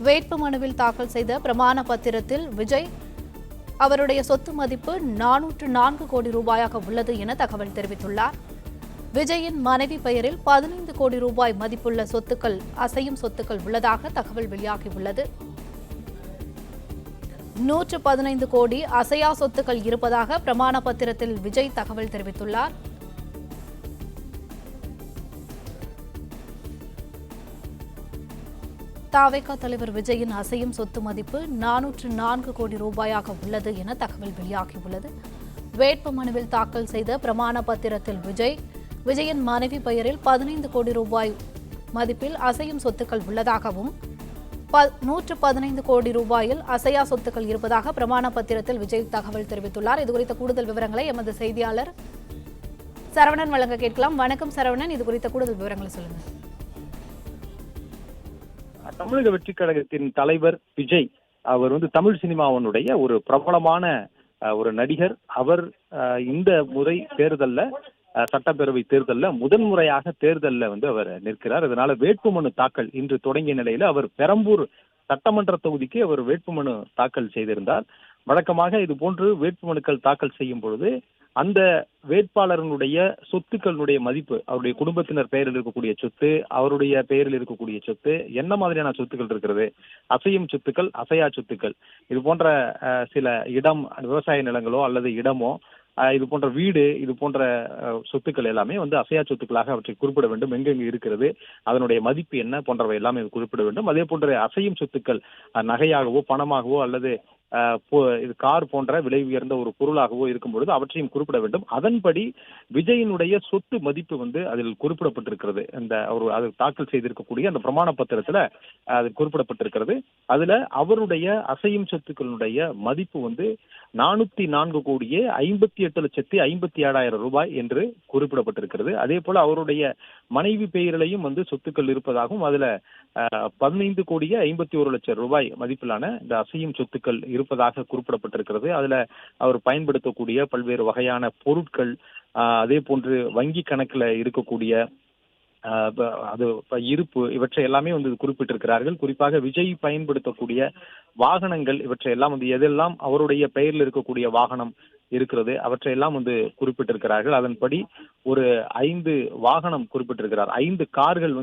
வேட்பு மனுவில் தாக்கல் செய்த பிரமாண பத்திரத்தில் விஜய் அவருடைய சொத்து மதிப்பு 404 கோடி ரூபாயாக உள்ளது என தகவல் தெரிவித்துள்ளார். விஜயின் மனைவி பெயரில் 15 கோடி ரூபாய் மதிப்புள்ள சொத்துக்கள், அசையும் சொத்துக்கள் உள்ளதாக தகவல் வெளியாகியுள்ளது. 115 கோடி அசையா சொத்துக்கள் இருப்பதாக பிரமாண பத்திரத்தில் விஜய் தகவல் தெரிவித்துள்ளார். தவேக தலைவர் விஜயின் அசையும் சொத்து மதிப்பு 404 கோடி ரூபாயாக உள்ளது என தகவல் வெளியாகியுள்ளது. வேட்பு மனுவில் தாக்கல் செய்த பிரமாண பத்திரத்தில் விஜயின் மனைவி பெயரில் 15 கோடி ரூபாய் மதிப்பில் அசையும் சொத்துக்கள் உள்ளதாகவும் 115 கோடி ரூபாயில் அசையா சொத்துக்கள் இருப்பதாக பிரமாண பத்திரத்தில் விஜய் தகவல் தெரிவித்துள்ளார். இதுகுறித்த கூடுதல் விவரங்களை எமது செய்தியாளர் சரவணன் வழங்க கேட்கலாம். வணக்கம் சரவணன், இதுகுறித்த கூடுதல் விவரங்களை சொல்லுங்க. தமிழக வெற்றி கழகத்தின் தலைவர் விஜய் அவர் தமிழ் சினிமாவினுடைய ஒரு பிரபலமான ஒரு நடிகர். அவர் இந்த முறை தேர்தல்ல, சட்டப்பேரவை தேர்தல்ல முதன்முறையாக தேர்தல்ல அவர் நிற்கிறார். அதனால வேட்புமனு தாக்கல் இன்று தொடங்கிய நிலையில அவர் பெரம்பூர் சட்டமன்ற தொகுதிக்கு அவர் வேட்புமனு தாக்கல் செய்திருந்தார். வழக்கமாக இது போன்று வேட்புமனுக்கள் தாக்கல் செய்யும் பொழுது அந்த வேட்பாளர்களுடைய சொத்துக்களுடைய மதிப்பு, அவருடைய குடும்பத்தினர் பெயரில் இருக்கக்கூடிய சொத்து, அவருடைய பெயரில் இருக்கக்கூடிய சொத்து, என்ன மாதிரியான சொத்துக்கள் இருக்கிறது, அசையும் சொத்துக்கள், அசையா சொத்துக்கள், இது போன்ற சில இடம், விவசாய நிலங்களோ அல்லது இடமோ, இது போன்ற வீடு, இது போன்ற சொத்துக்கள் எல்லாமே அசையா சொத்துக்களாக அவற்றை குறிப்பிட வேண்டும். எங்கெங்கு இருக்கிறது, அதனுடைய மதிப்பு என்ன போன்றவை எல்லாமே குறிப்பிட வேண்டும். அதே போன்ற அசையும் சொத்துக்கள் நகையாகவோ பணமாகவோ அல்லது இது கார் போன்ற விலை உயர்ந்த ஒரு பொருளாகவோ இருக்கும் பொழுது அவற்றையும் குறிப்பிட வேண்டும். அதன்படி விஜயினுடைய சொத்து மதிப்பு அதில் குறிப்பிடப்பட்டிருக்கிறது. அவர் அது தாக்கல் செய்திருக்கக்கூடிய அந்த பிரமாண பத்திரத்துல அது குறிப்பிடப்பட்டிருக்கிறது. அதுல அவருடைய அசையும் சொத்துக்களுடைய மதிப்பு 404 கோடியே 58,57,000 ரூபாய் என்று குறிப்பிடப்பட்டிருக்கிறது. அதே போல அவருடைய மனைவி பெயரிலையும் சொத்துக்கள் இருப்பதாகவும், அதுல 15 கோடியே 51 லட்சம் ரூபாய் மதிப்பிலான இந்த அசையும் சொத்துக்கள் இருப்பதாக குறிப்பிடப்பட்டிருக்கிறது. அதுல அவர் பயன்படுத்தக்கூடிய பல்வேறு வகையான பொருட்கள், அதே போன்று வங்கி கணக்குல இருக்கக்கூடிய அது இருப்பு, இவற்றை எல்லாமே குறிப்பிட்டிருக்கிறார்கள். குறிப்பாக விஜய் பயன்படுத்தக்கூடிய வாகனங்கள், இவற்றை எல்லாம் எதெல்லாம் அவருடைய பெயரில் இருக்கக்கூடிய வாகனம் இருக்கிறது அவற்றையெல்லாம் குறிப்பிட்டிருக்கிறார்கள். அதன்படி ஒரு 5 வாகனம் குறிப்பிட்டிருக்கிறார். 5 கார்கள்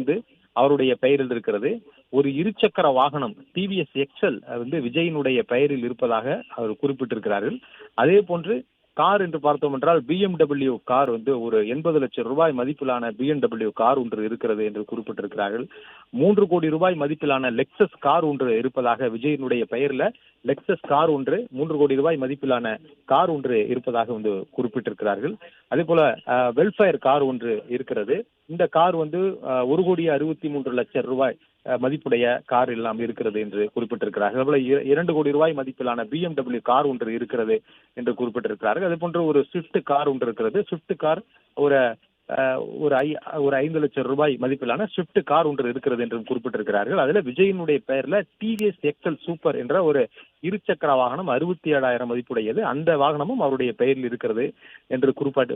அவருடைய பெயரில் இருக்கிறது. ஒரு இருசக்கர வாகனம் டிவிஎஸ் எக்ஸல் விஜயினுடைய பெயரில் இருப்பதாக அவர் குறிப்பிட்டிருக்கிறார்கள். அதே போன்று கார் என்று பார்த்தோம் என்றால் BMW கார் ஒரு 80 லட்சம் ரூபாய் மதிப்பிலான BMW கார் ஒன்று இருக்கிறது என்று குறிப்பிட்டிருக்கிறார்கள். 3 கோடி ரூபாய் மதிப்பிலான லெக்சஸ் கார் ஒன்று இருப்பதாக, விஜயினுடைய பெயர்ல லெக்சஸ் கார் ஒன்று 3 கோடி ரூபாய் மதிப்பிலான கார் ஒன்று இருப்பதாக குறிப்பிட்டிருக்கிறார்கள். அதே போல வெல்ஃபேர் கார் ஒன்று இருக்கிறது. இந்த கார் 1 கோடி 63 லட்சம் ரூபாய் மதிப்புடைய கார் எல்லாம் இருக்கிறது என்று குறிப்பிட்டிருக்கிறார்கள். அதுபோல 2 கோடி ரூபாய் மதிப்பிலான BMW கார் ஒன்று இருக்கிறது என்று குறிப்பிட்டிருக்கிறார்கள். அதே போன்று ஒரு ஸ்விஃப்ட் கார் ஒன்று இருக்கிறது. ஸ்விஃப்ட் கார் ஒரு 5 லட்சம் ரூபாய் மதிப்பிலான ஸ்விஃப்ட் கார் ஒன்று இருக்கிறது என்று குறிப்பிட்டிருக்கிறார்கள். அதுல விஜயினுடைய பெயர்ல டிவிஎஸ் எக்ஸல் சூப்பர் என்ற ஒரு இருசக்கர வாகனம் 67,000 மதிப்புடையது, அந்த வாகனமும் அவருடைய பெயரில் இருக்கிறது என்று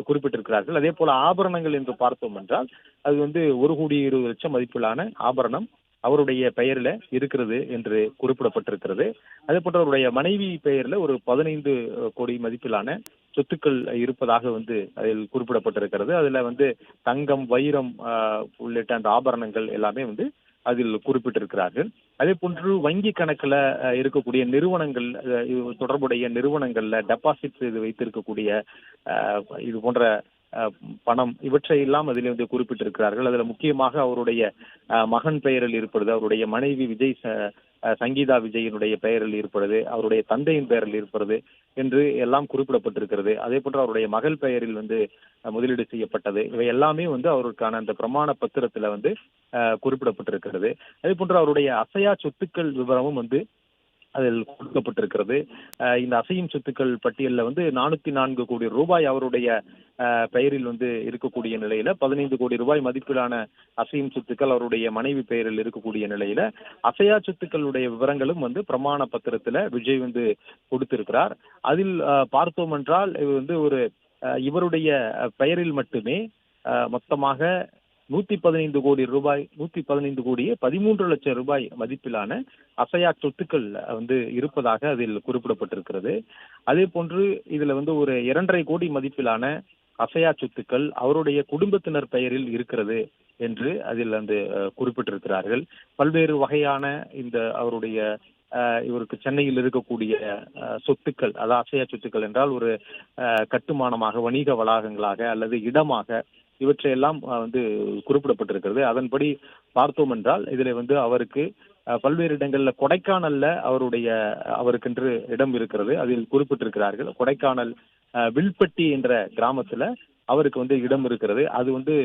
குறிப்பிட்டிருக்கிறார்கள். அதே போல ஆபரணங்கள் என்று பார்த்தோம் என்றால் அது 1 கோடி 20 லட்சம் மதிப்பிலான ஆபரணம் அவருடைய பெயரில் இருக்கிறது என்று குறிப்பிடப்பட்டிருக்கிறது. அதே போன்று அவருடைய மனைவி பெயரில் ஒரு 15 கோடி மதிப்பிலான சொத்துக்கள் இருப்பதாக அதில் குறிப்பிடப்பட்டிருக்கிறது. அதுல தங்கம், வைரம் உள்ளிட்ட அந்த ஆபரணங்கள் எல்லாமே அதில் குறிப்பிட்டிருக்கிறார்கள். அதே போன்று வங்கி கணக்குல இருக்கக்கூடிய நிறுவனங்கள், தொடர்புடைய நிறுவனங்கள்ல டெபாசிட் செய்து வைத்திருக்கக்கூடிய இது போன்ற பணம், இவற்றை எல்லாம் அதில் குறிப்பிட்டிருக்கிறார்கள். அதுல முக்கியமாக அவருடைய மகன் பெயரில் இருப்பது, அவருடைய மனைவி விஜய் சங்கீதா விஜயினுடைய பெயரில் இருப்பது, அவருடைய தந்தையின் பெயரில் இருப்பது என்று எல்லாம் குறிப்பிடப்பட்டிருக்கிறது. அதே போன்று அவருடைய மகள் பெயரில் முதலீடு செய்யப்பட்டது, இவை எல்லாமே அவருக்கான அந்த பிரமாண பத்திரத்துல குறிப்பிடப்பட்டிருக்கிறது. அதே போன்று அவருடைய அசையா சொத்துக்கள் விவரமும் அதில் கொடுக்கப்பட்டிருக்கிறது. இந்த அசையும் சொத்துக்கள் பட்டியலில் 404 கோடி ரூபாய் அவருடைய பெயரில் இருக்கக்கூடிய நிலையில 15 கோடி ரூபாய் மதிப்பிலான அசையும் சொத்துக்கள் அவருடைய மனைவி பெயரில் இருக்கக்கூடிய நிலையில அசையா சொத்துக்களுடைய விவரங்களும் பிரமாண பத்திரத்துல விஜய் கொடுத்திருக்கிறார். அதில் பார்த்தோம் என்றால் ஒரு இவருடைய பெயரில் மட்டுமே மொத்தமாக 115 கோடி ரூபாய் 115 கோடியே 13 லட்சம் ரூபாய் மதிப்பிலான அசையா சொத்துக்கள் இருப்பதாக அதில் குறிப்பிடப்பட்டிருக்கிறது. அதே போன்று இதுல ஒரு 2.5 கோடி மதிப்பிலான அசையா சொத்துக்கள் அவருடைய குடும்பத்தினர் பெயரில் இருக்கிறது என்று அதில் குறிப்பிட்டிருக்கிறார்கள். பல்வேறு வகையான இந்த அவருடைய இவருக்கு சென்னையில் இருக்கக்கூடிய சொத்துக்கள், அதாவது அசையா சொத்துக்கள் என்றால் ஒரு கட்டுமானமாக, வணிக வளாகங்களாக அல்லது இடமாக இவற்றையெல்லாம் குறிப்பிடப்பட்டிருக்கிறது. அதன்படி பார்த்தோம் என்றால் இதுல அவருக்கு பல்வேறு இடங்கள்ல கொடைக்கானல்ல அவருக்கென்று இடம் இருக்கிறது. அதில் குறிப்பிட்டிருக்கிறார்கள். கொடைக்கானல் வில்பட்டி என்ற கிராமத்துல அவருக்கு இடம் இருக்கிறது. அது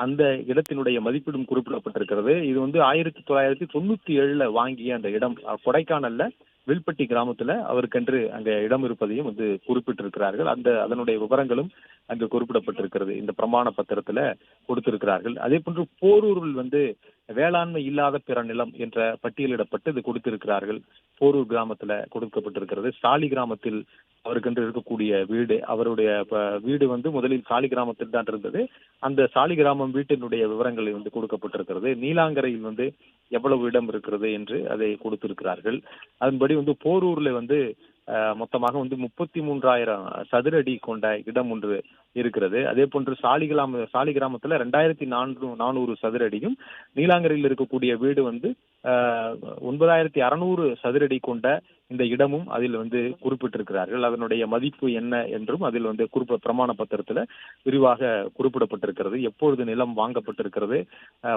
அந்த இடத்தினுடைய மதிப்பீடும் குறிப்பிடப்பட்டிருக்கிறது. இது 1997 வாங்கிய அந்த இடம் கொடைக்கானல்ல வில்பட்டி கிராமத்துல அவருக்கென்று அங்க இடம் இருப்பதையும் குறிப்பிட்டிருக்கிறார்கள். அதனுடைய விவரங்களும் அங்கு குறிப்பிடப்பட்டிருக்கிறது. இந்த பிரமாண பத்திரத்துல கொடுத்திருக்கிறார்கள். அதே போன்று போரூரில் வேளாண்மை இல்லாத பிற நிலம் என்ற பட்டியலிடப்பட்டு இது கொடுத்திருக்கிறார்கள். போரூர் கிராமத்துல கொடுக்கப்பட்டிருக்கிறது. சாலி கிராமத்தில் அவருக்கென்று இருக்கக்கூடிய வீடு, அவருடைய வீடு முதலில் சாலி கிராமத்தில் தான் இருந்தது. அந்த சாலி கிராமம் வீட்டினுடைய விவரங்களை கொடுக்கப்பட்டிருக்கிறது. நீலாங்கரையில் எவ்வளவு இடம் இருக்கிறது என்று அதை கொடுத்திருக்கிறார்கள். அதன்படி போரூர்ல மொத்தமாக 33,000 சதுர அடி கொண்ட இடம் ஒன்று இருக்கிறது. அதே போன்று சாலி கிராமத்துல 2,400 சதுர அடியும், நீலாங்கரையில் இருக்கக்கூடிய வீடு 9,600 சதுர அடி கொண்ட இந்த இடமும் அதில் குறிப்பிட்டிருக்கிறார்கள். அதனுடைய மதிப்பு என்ன என்றும் அதில் பிரமாண பத்திரத்துல விரிவாக குறிப்பிடப்பட்டிருக்கிறது. எப்பொழுது நிலம் வாங்கப்பட்டிருக்கிறது,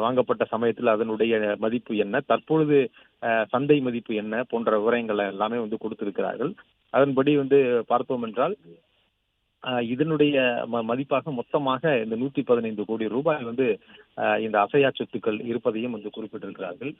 வாங்கப்பட்ட சமயத்தில் அதனுடைய மதிப்பு என்ன, தற்பொழுது சந்தை மதிப்பு என்ன போன்ற விவரங்களை எல்லாமே கொடுத்திருக்கிறார்கள். அதன்படி பார்த்தோம் என்றால் இதனுடைய மதிப்பாக மொத்தமாக இந்த 115 கோடி ரூபாய் இந்த அசையா சொத்துக்கள் இருப்பதையும் குறிப்பிட்டிருக்கிறார்கள்.